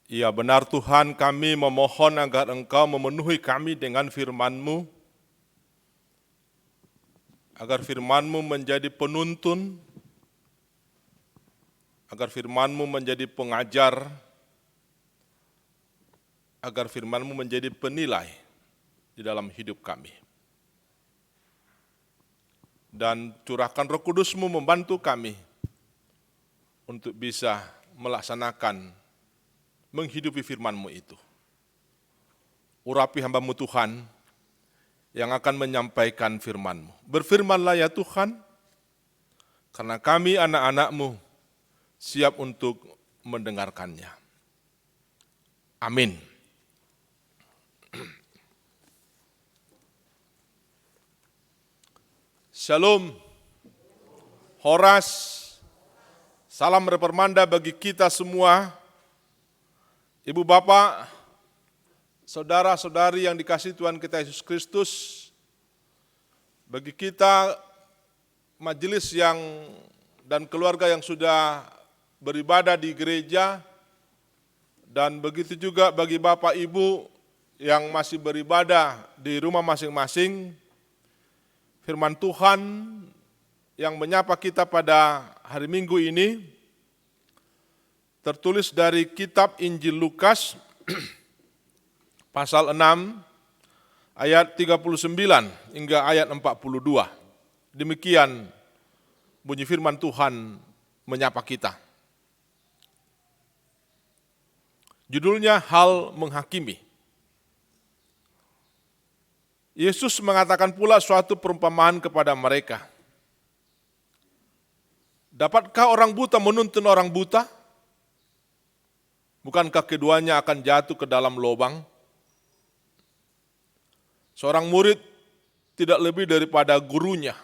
Ya benar Tuhan, kami memohon agar Engkau memenuhi kami dengan firman-Mu, agar firman-Mu menjadi penuntun, agar firman-Mu menjadi pengajar, agar firman-Mu menjadi penilai di dalam hidup kami. Dan curahkan Roh Kudus-Mu membantu kami untuk bisa melaksanakan, menghidupi firman-Mu itu. Urapi hamba-Mu Tuhan yang akan menyampaikan firman-Mu. Berfirmanlah ya Tuhan, karena kami anak-anak-Mu siap untuk mendengarkannya. Amin. Shalom, Horas, salam repermanda bagi kita semua. Ibu Bapak, saudara-saudari yang dikasihi Tuhan kita Yesus Kristus, bagi kita majelis dan keluarga yang sudah beribadah di gereja, dan begitu juga bagi Bapak Ibu yang masih beribadah di rumah masing-masing, firman Tuhan yang menyapa kita pada hari Minggu ini tertulis dari kitab Injil Lukas pasal 6 ayat 39 hingga ayat 42. Demikian bunyi firman Tuhan menyapa kita. Judulnya Hal Menghakimi. Yesus mengatakan pula suatu perumpamaan kepada mereka. Dapatkah orang buta menuntun orang buta? Bukankah keduanya akan jatuh ke dalam lubang? Seorang murid tidak lebih daripada gurunya.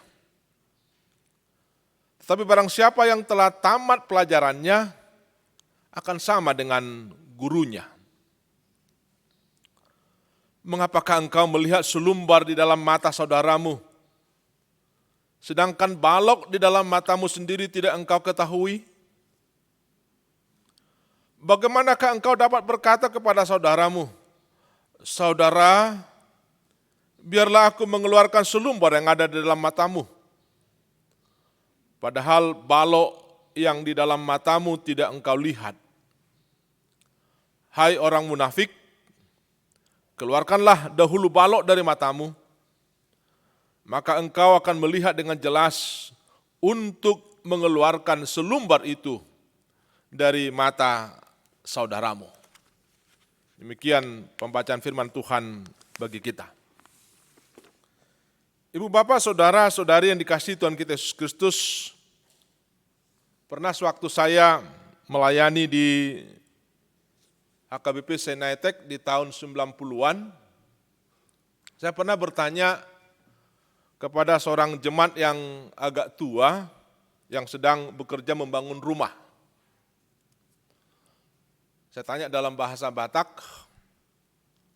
Tetapi barang siapa yang telah tamat pelajarannya akan sama dengan gurunya. Mengapakah engkau melihat selumbar di dalam mata saudaramu, sedangkan balok di dalam matamu sendiri tidak engkau ketahui? Bagaimanakah engkau dapat berkata kepada saudaramu, saudara, biarlah aku mengeluarkan selumbar yang ada di dalam matamu, padahal balok yang di dalam matamu tidak engkau lihat. Hai orang munafik, keluarkanlah dahulu balok dari matamu, maka engkau akan melihat dengan jelas untuk mengeluarkan selumbar itu dari mata saudaramu. Demikian pembacaan firman Tuhan bagi kita. Ibu bapak, saudara-saudari yang dikasihi Tuhan kita Yesus Kristus, pernah sewaktu saya melayani di HKBP Senaitek di tahun 90-an, saya pernah bertanya kepada seorang jemaat yang agak tua yang sedang bekerja membangun rumah. Saya tanya dalam bahasa Batak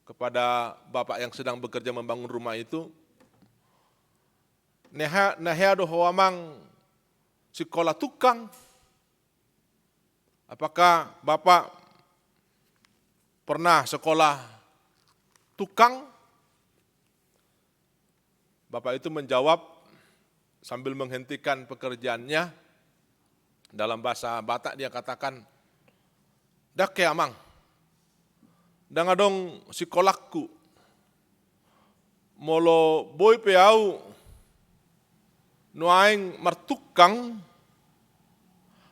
kepada bapak yang sedang bekerja membangun rumah itu, Neha do hoamang sekolah tukang, apakah bapak pernah sekolah tukang? Bapak itu menjawab sambil menghentikan pekerjaannya, dalam bahasa Batak dia katakan, dak ke amang, dangadong sekolahku, molo boy peau, nuaing martukang,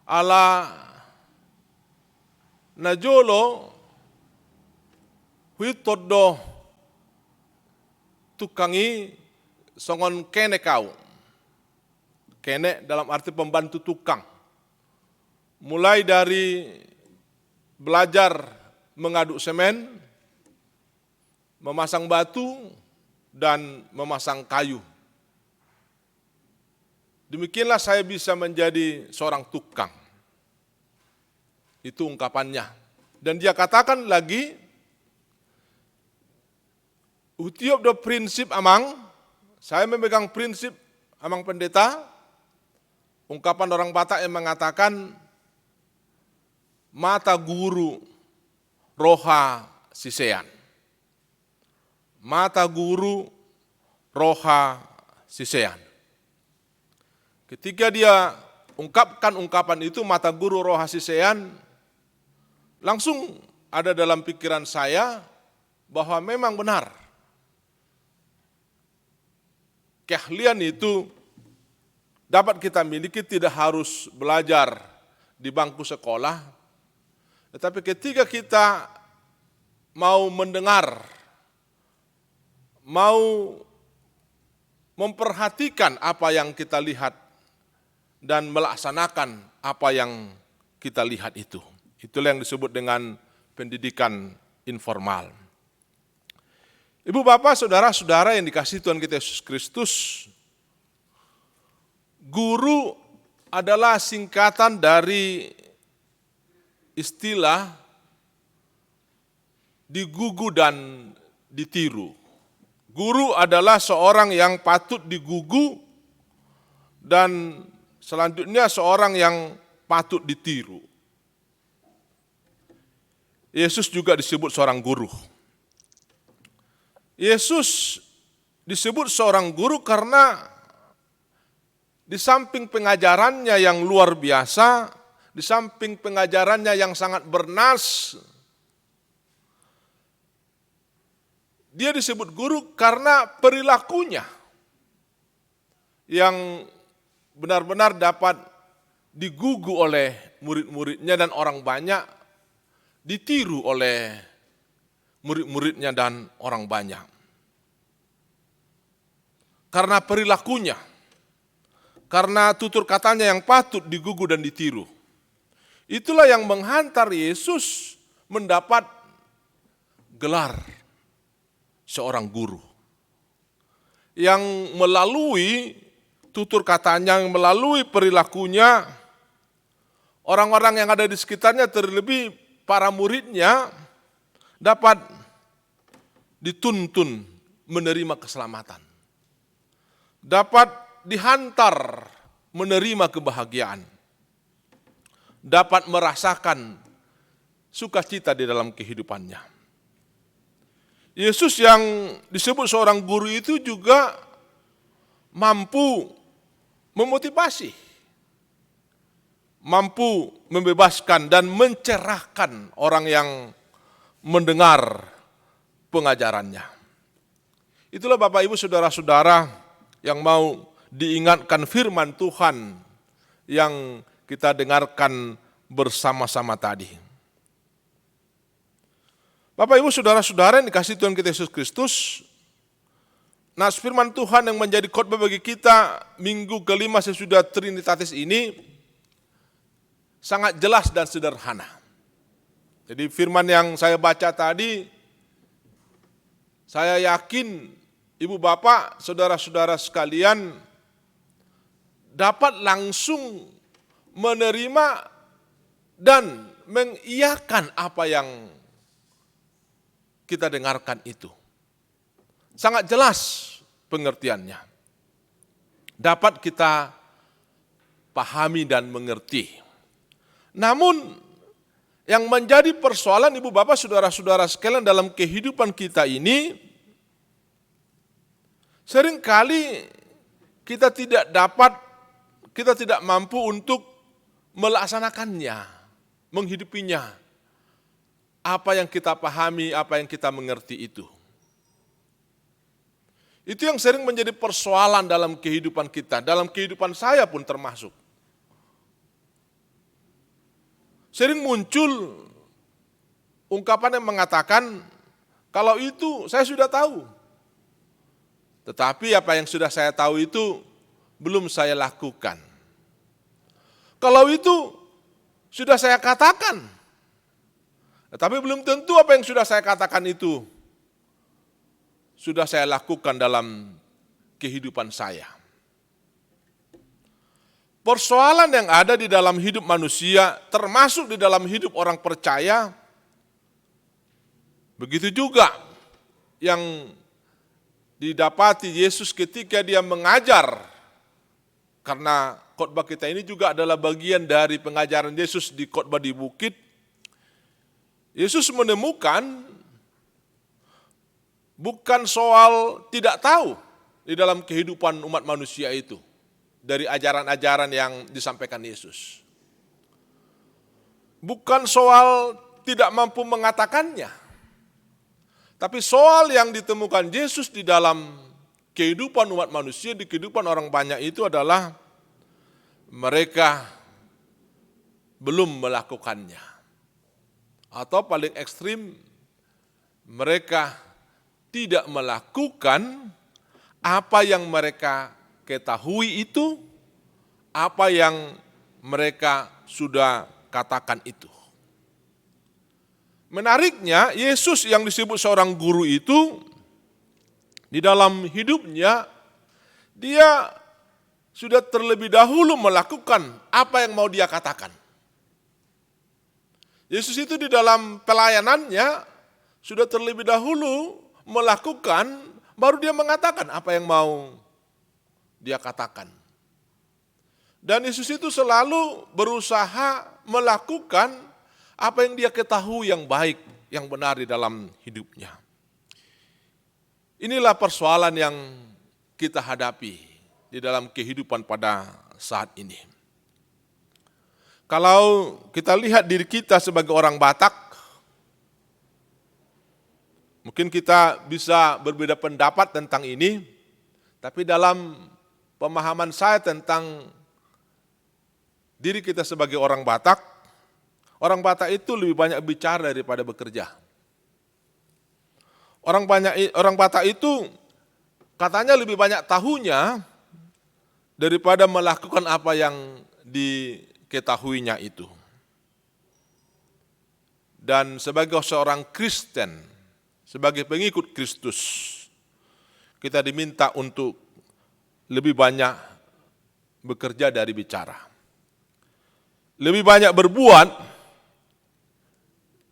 ala najolo, huitodo tukangi songon kene kau. Kene dalam arti pembantu tukang. Mulai dari belajar mengaduk semen, memasang batu, dan memasang kayu. Demikianlah saya bisa menjadi seorang tukang. Itu ungkapannya. Dan dia katakan lagi, utiop do prinsip amang, saya memegang prinsip amang pendeta, ungkapan orang Batak yang mengatakan, mata guru roha sisean. Mata guru roha sisean. Ketika dia ungkapkan ungkapan itu, mata guru roha sisean, langsung ada dalam pikiran saya bahwa memang benar. Keahlian itu dapat kita miliki tidak harus belajar di bangku sekolah, tetapi ketika kita mau mendengar, mau memperhatikan apa yang kita lihat dan melaksanakan apa yang kita lihat itu. Itulah yang disebut dengan pendidikan informal. Ibu bapak, saudara-saudara yang dikasihi Tuhan kita Yesus Kristus, guru adalah singkatan dari istilah digugu dan ditiru. Guru adalah seorang yang patut digugu dan selanjutnya seorang yang patut ditiru. Yesus juga disebut seorang guru. Yesus disebut seorang guru karena di samping pengajarannya yang luar biasa, di samping pengajarannya yang sangat bernas, dia disebut guru karena perilakunya yang benar-benar dapat digugu oleh murid-muridnya dan orang banyak, ditiru oleh murid-muridnya dan orang banyak. Karena perilakunya, karena tutur katanya yang patut digugu dan ditiru. Itulah yang menghantar Yesus mendapat gelar seorang guru. Yang melalui tutur katanya, yang melalui perilakunya, orang-orang yang ada di sekitarnya, terlebih para muridnya, dapat dituntun menerima keselamatan. Dapat dihantar menerima kebahagiaan. Dapat merasakan sukacita di dalam kehidupannya. Yesus yang disebut seorang guru itu juga mampu memotivasi, mampu membebaskan dan mencerahkan orang yang mendengar pengajarannya. Itulah Bapak Ibu saudara-saudara yang mau diingatkan firman Tuhan yang kita dengarkan bersama-sama tadi. Bapak Ibu saudara-saudara yang dikasihi Tuhan kita Yesus Kristus, nah firman Tuhan yang menjadi khotbah bagi kita minggu kelima sesudah Trinitatis ini sangat jelas dan sederhana. Jadi firman yang saya baca tadi, saya yakin Ibu bapak, saudara-saudara sekalian dapat langsung menerima dan mengiyakan apa yang kita dengarkan itu. Sangat jelas pengertiannya. Dapat kita pahami dan mengerti. Namun yang menjadi persoalan Ibu bapak, saudara-saudara sekalian dalam kehidupan kita ini, seringkali kita tidak mampu untuk melaksanakannya, menghidupinya. Apa yang kita pahami, apa yang kita mengerti itu. Itu yang sering menjadi persoalan dalam kehidupan kita, dalam kehidupan saya pun termasuk. Sering muncul ungkapan yang mengatakan, kalau itu saya sudah tahu. Tetapi apa yang sudah saya tahu itu belum saya lakukan. Kalau itu sudah saya katakan, tetapi belum tentu apa yang sudah saya katakan itu sudah saya lakukan dalam kehidupan saya. Persoalan yang ada di dalam hidup manusia, termasuk di dalam hidup orang percaya, begitu juga yang didapati Yesus ketika dia mengajar, karena khotbah kita ini juga adalah bagian dari pengajaran Yesus di khotbah di bukit. Yesus menemukan bukan soal tidak tahu di dalam kehidupan umat manusia itu dari ajaran-ajaran yang disampaikan Yesus. Bukan soal tidak mampu mengatakannya, tapi soal yang ditemukan Yesus di dalam kehidupan umat manusia, di kehidupan orang banyak itu adalah mereka belum melakukannya. Atau paling ekstrim, mereka tidak melakukan apa yang mereka ketahui itu, apa yang mereka sudah katakan itu. Menariknya, Yesus yang disebut seorang guru itu, di dalam hidupnya, dia sudah terlebih dahulu melakukan apa yang mau dia katakan. Yesus itu di dalam pelayanannya sudah terlebih dahulu melakukan, baru dia mengatakan apa yang mau dia katakan. Dan Yesus itu selalu berusaha melakukan apa yang dia ketahui yang baik, yang benar di dalam hidupnya. Inilah persoalan yang kita hadapi di dalam kehidupan pada saat ini. Kalau kita lihat diri kita sebagai orang Batak, mungkin kita bisa berbeda pendapat tentang ini, tapi dalam pemahaman saya tentang diri kita sebagai orang Batak itu lebih banyak bicara daripada bekerja. Orang Batak itu katanya lebih banyak tahunya daripada melakukan apa yang diketahuinya itu. Dan sebagai seorang Kristen, sebagai pengikut Kristus, kita diminta untuk lebih banyak bekerja dari bicara. Lebih banyak berbuat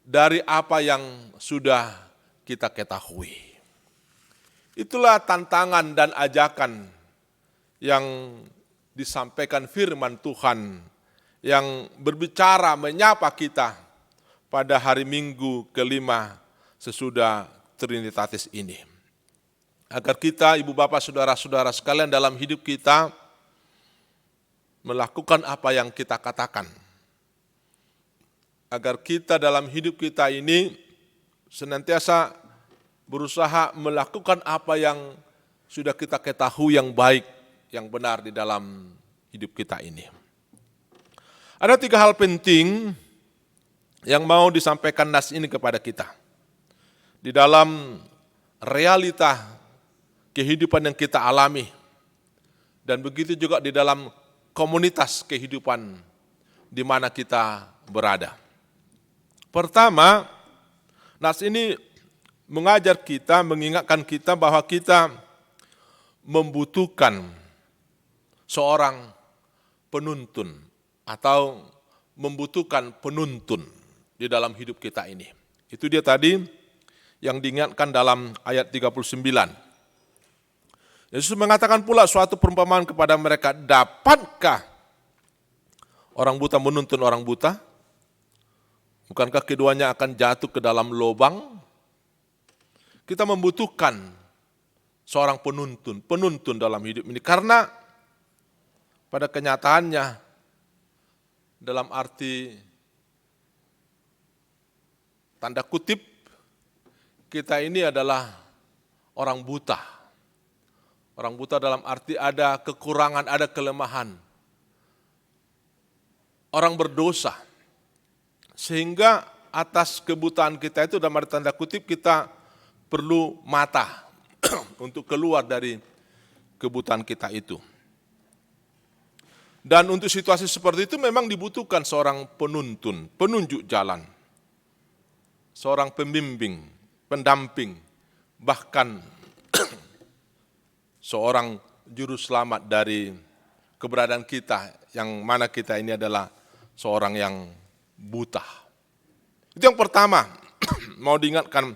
dari apa yang sudah kita ketahui. Itulah tantangan dan ajakan yang disampaikan firman Tuhan yang berbicara menyapa kita pada hari Minggu kelima sesudah Trinitatis ini. Agar kita, ibu bapak, saudara-saudara sekalian dalam hidup kita melakukan apa yang kita katakan. Agar kita dalam hidup kita ini senantiasa berusaha melakukan apa yang sudah kita ketahui yang baik, yang benar di dalam hidup kita ini. Ada 3 hal penting yang mau disampaikan nas ini kepada kita. Di dalam realita kehidupan yang kita alami, dan begitu juga di dalam komunitas kehidupan di mana kita berada. Pertama, nas ini mengajar kita, mengingatkan kita bahwa kita membutuhkan seorang penuntun atau membutuhkan penuntun di dalam hidup kita ini. Itu dia tadi yang diingatkan dalam ayat 39. Yesus mengatakan pula suatu perumpamaan kepada mereka, dapatkah orang buta menuntun orang buta? Bukankah keduanya akan jatuh ke dalam lubang? Kita membutuhkan seorang penuntun dalam hidup ini. Karena pada kenyataannya, dalam arti tanda kutip, kita ini adalah orang buta. Orang buta dalam arti ada kekurangan, ada kelemahan. Orang berdosa. Sehingga atas kebutaan kita itu dalam arti tanda kutip kita perlu mata untuk keluar dari kebutaan kita itu. Dan untuk situasi seperti itu memang dibutuhkan seorang penuntun, penunjuk jalan. Seorang pembimbing, pendamping, bahkan seorang juru selamat dari keberadaan kita, yang mana kita ini adalah seorang yang buta. Itu yang pertama, mau diingatkan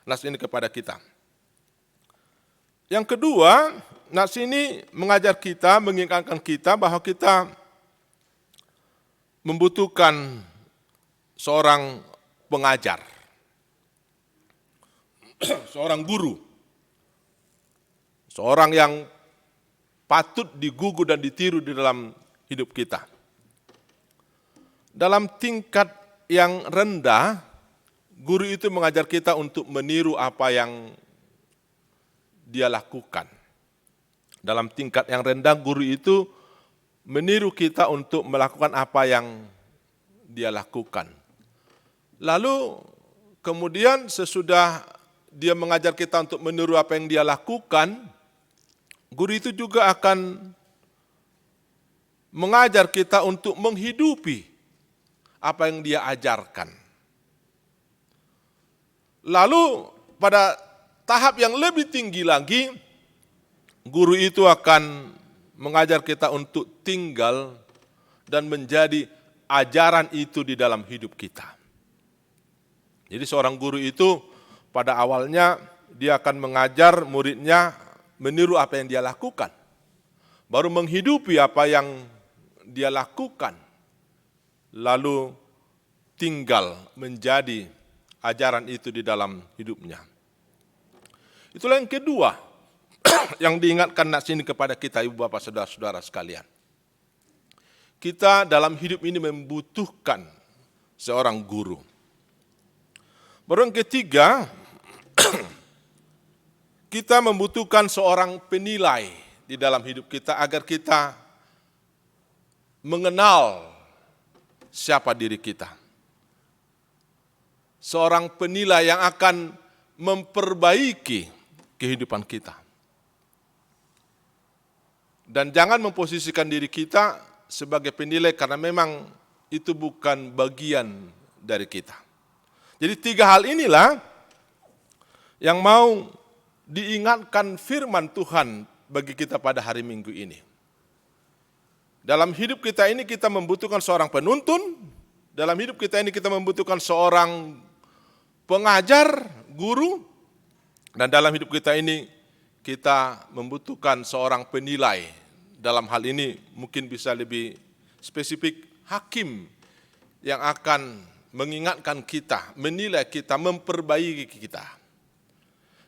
nas ini kepada kita. Yang kedua, nas ini mengajar kita, mengingatkan kita bahwa kita membutuhkan seorang pengajar, seorang guru, seorang yang patut digugu dan ditiru di dalam hidup kita. Dalam tingkat yang rendah, guru itu mengajar kita untuk meniru apa yang dia lakukan. Dalam tingkat yang rendah, guru itu meniru kita untuk melakukan apa yang dia lakukan. Lalu kemudian sesudah dia mengajar kita untuk meniru apa yang dia lakukan, guru itu juga akan mengajar kita untuk menghidupi apa yang dia ajarkan. Lalu pada tahap yang lebih tinggi lagi, guru itu akan mengajar kita untuk tinggal dan menjadi ajaran itu di dalam hidup kita. Jadi seorang guru itu pada awalnya dia akan mengajar muridnya meniru apa yang dia lakukan, baru menghidupi apa yang dia lakukan, lalu tinggal menjadi ajaran itu di dalam hidupnya. Itulah yang kedua yang diingatkan nas ini kepada kita, ibu bapak saudara-saudara sekalian. Kita dalam hidup ini membutuhkan seorang guru. Baru yang ketiga, kita membutuhkan seorang penilai di dalam hidup kita agar kita mengenal siapa diri kita. Seorang penilai yang akan memperbaiki kehidupan kita. Dan jangan memposisikan diri kita sebagai penilai karena memang itu bukan bagian dari kita. Jadi tiga hal inilah yang mau diingatkan firman Tuhan bagi kita pada hari Minggu ini. Dalam hidup kita ini kita membutuhkan seorang penuntun, dalam hidup kita ini kita membutuhkan seorang pengajar, guru, dan dalam hidup kita ini kita membutuhkan seorang penilai. Dalam hal ini mungkin bisa lebih spesifik, hakim yang akan mengingatkan kita, menilai kita, memperbaiki kita.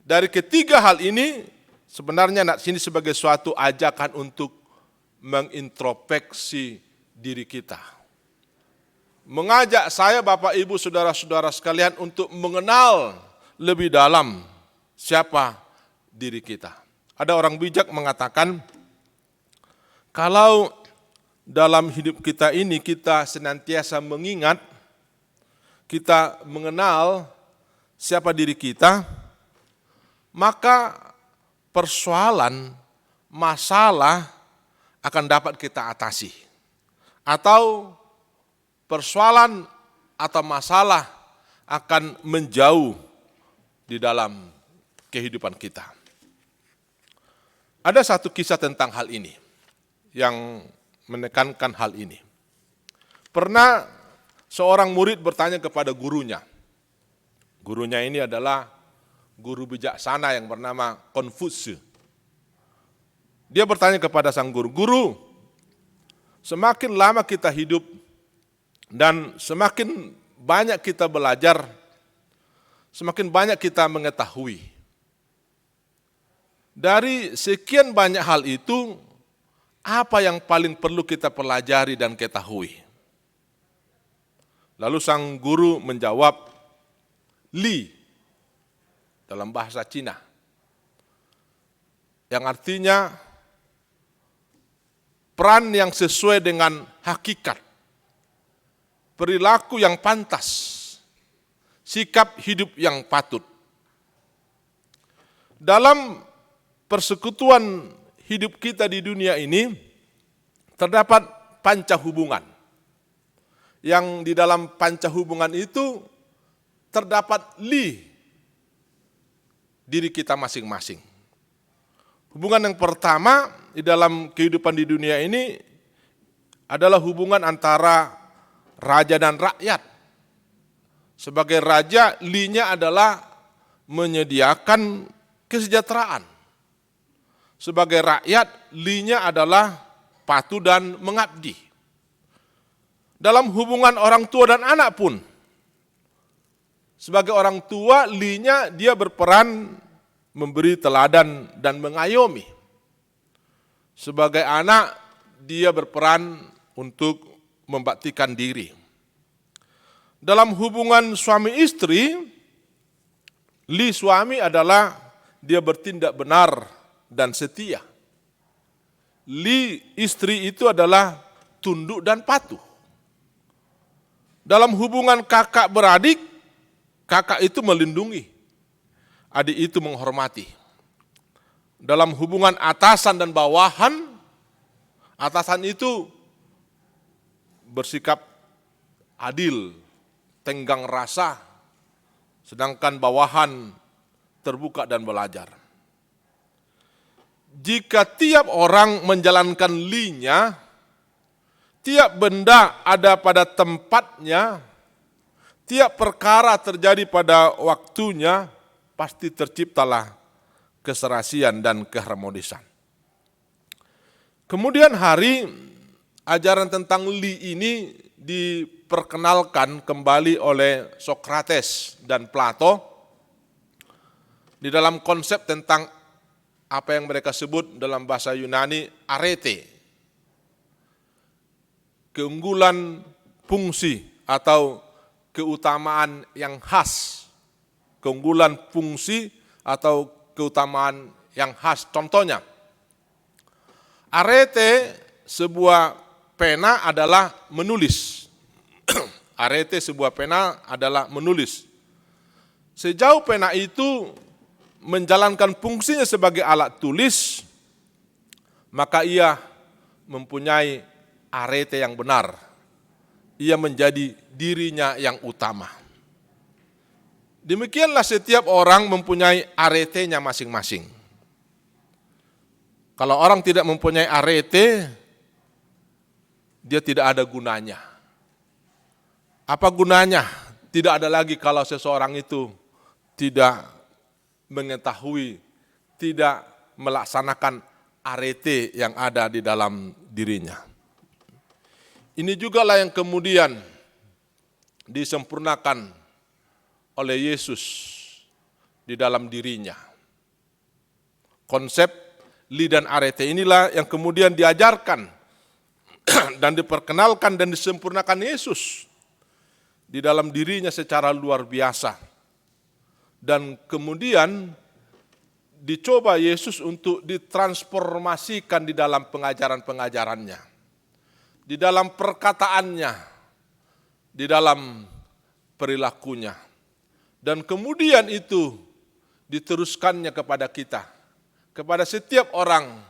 Dari ketiga hal ini sebenarnya nak sini sebagai suatu ajakan untuk mengintrospeksi diri kita. Mengajak saya Bapak Ibu saudara-saudara sekalian untuk mengenal lebih dalam siapa diri kita. Ada orang bijak mengatakan, kalau dalam hidup kita ini kita senantiasa mengingat, kita mengenal siapa diri kita, maka persoalan, masalah akan dapat kita atasi. Atau persoalan atau masalah akan menjauh di dalam kehidupan kita. Ada satu kisah tentang hal ini yang menekankan hal ini. Pernah seorang murid bertanya kepada gurunya. Gurunya ini adalah guru bijaksana yang bernama Konfusius. Dia bertanya kepada sang guru, "Guru, semakin lama kita hidup dan semakin banyak kita belajar, semakin banyak kita mengetahui. Dari sekian banyak hal itu, apa yang paling perlu kita pelajari dan ketahui?" Lalu sang guru menjawab, "Li," dalam bahasa Cina, yang artinya peran yang sesuai dengan hakikat, perilaku yang pantas, sikap hidup yang patut. Dalam persekutuan hidup kita di dunia ini, terdapat panca hubungan. Yang di dalam panca hubungan itu terdapat diri kita masing-masing. Hubungan yang pertama di dalam kehidupan di dunia ini adalah hubungan antara raja dan rakyat. Sebagai raja, li-nya adalah menyediakan kesejahteraan. Sebagai rakyat, li-nya adalah patuh dan mengabdi. Dalam hubungan orang tua dan anak pun, Sebagai orang tua, Li-nya dia berperan memberi teladan dan mengayomi. Sebagai anak, dia berperan untuk membaktikan diri. Dalam hubungan suami istri, Li suami adalah dia bertindak benar dan setia. Li istri itu adalah tunduk dan patuh. Dalam hubungan kakak beradik, kakak itu melindungi, adik itu menghormati. Dalam hubungan atasan dan bawahan, atasan itu bersikap adil, tenggang rasa, sedangkan bawahan terbuka dan belajar. Jika tiap orang menjalankan Li-nya, tiap benda ada pada tempatnya, tiap perkara terjadi pada waktunya, pasti terciptalah keserasian dan keharmonisan. Kemudian hari ajaran tentang Li ini diperkenalkan kembali oleh Sokrates dan Plato di dalam konsep tentang apa yang mereka sebut dalam bahasa Yunani arete. Keunggulan fungsi atau keutamaan yang khas. Keunggulan fungsi atau keutamaan yang khas. Contohnya, arete sebuah pena adalah menulis. Arete sebuah pena adalah menulis. Sejauh pena itu menjalankan fungsinya sebagai alat tulis, maka ia mempunyai arete yang benar. Ia menjadi dirinya yang utama. Demikianlah setiap orang mempunyai aretenya masing-masing. Kalau orang tidak mempunyai arete, dia tidak ada gunanya. Apa gunanya? Tidak ada lagi kalau seseorang itu tidak mengetahui, tidak melaksanakan arete yang ada di dalam dirinya. Ini jugalah yang kemudian disempurnakan oleh Yesus di dalam dirinya. Konsep Li dan arete inilah yang kemudian diajarkan dan diperkenalkan dan disempurnakan Yesus di dalam dirinya secara luar biasa. Dan kemudian dicoba Yesus untuk ditransformasikan di dalam pengajaran-pengajarannya, di dalam perkataannya, di dalam perilakunya. Dan kemudian itu diteruskannya kepada kita, kepada setiap orang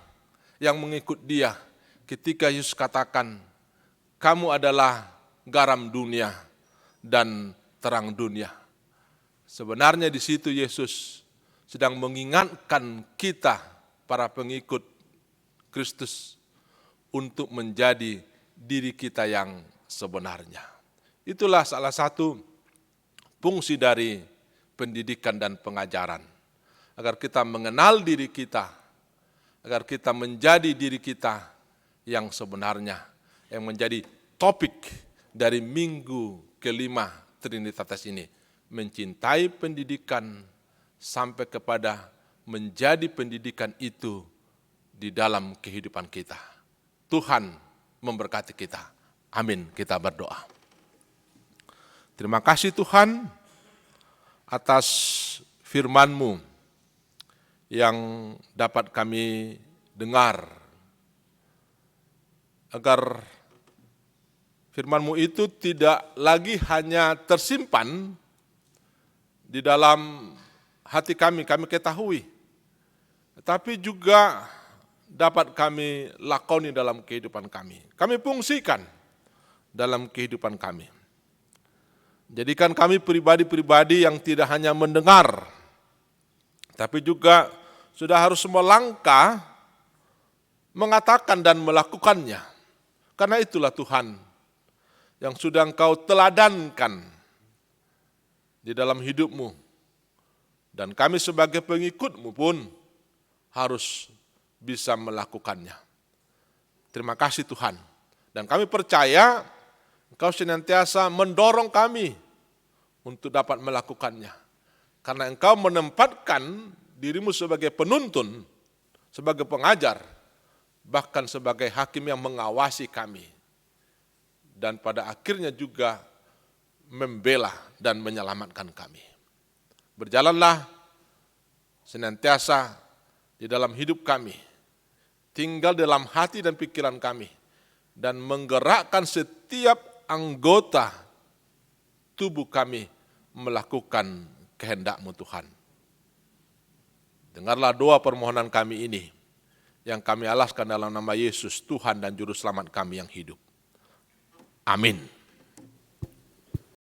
yang mengikut dia. Ketika Yesus katakan, kamu adalah garam dunia dan terang dunia. Sebenarnya di situ Yesus sedang mengingatkan kita, para pengikut Kristus, untuk menjadi diri kita yang sebenarnya. Itulah salah satu fungsi dari pendidikan dan pengajaran. Agar kita mengenal diri kita, agar kita menjadi diri kita yang sebenarnya, yang menjadi topik dari minggu kelima Trinitatis ini. Mencintai pendidikan sampai kepada menjadi pendidikan itu di dalam kehidupan kita. Tuhan memberkati kita. Amin. Kita berdoa. Terima kasih Tuhan atas firman-Mu yang dapat kami dengar. Agar firman-Mu itu tidak lagi hanya tersimpan di dalam hati kami ketahui, tapi juga dapat kami lakoni dalam kehidupan kami. Kami fungsikan dalam kehidupan kami. Jadikan kami pribadi-pribadi yang tidak hanya mendengar, tapi juga sudah harus melangkah, mengatakan dan melakukannya. Karena itulah Tuhan yang sudah Engkau teladankan di dalam hidup-Mu. Dan kami sebagai pengikut-Mu pun harus bisa melakukannya. Terima kasih Tuhan. Dan kami percaya Engkau senantiasa mendorong kami untuk dapat melakukannya. Karena Engkau menempatkan dirimu sebagai penuntun, sebagai pengajar, bahkan sebagai hakim yang mengawasi kami. Dan pada akhirnya juga membela dan menyelamatkan kami. Berjalanlah senantiasa di dalam hidup kami, tinggal dalam hati dan pikiran kami, dan menggerakkan setiap anggota tubuh kami melakukan kehendak-Mu Tuhan. Dengarlah doa permohonan kami ini, yang kami alaskan dalam nama Yesus, Tuhan dan Juru Selamat kami yang hidup. Amin.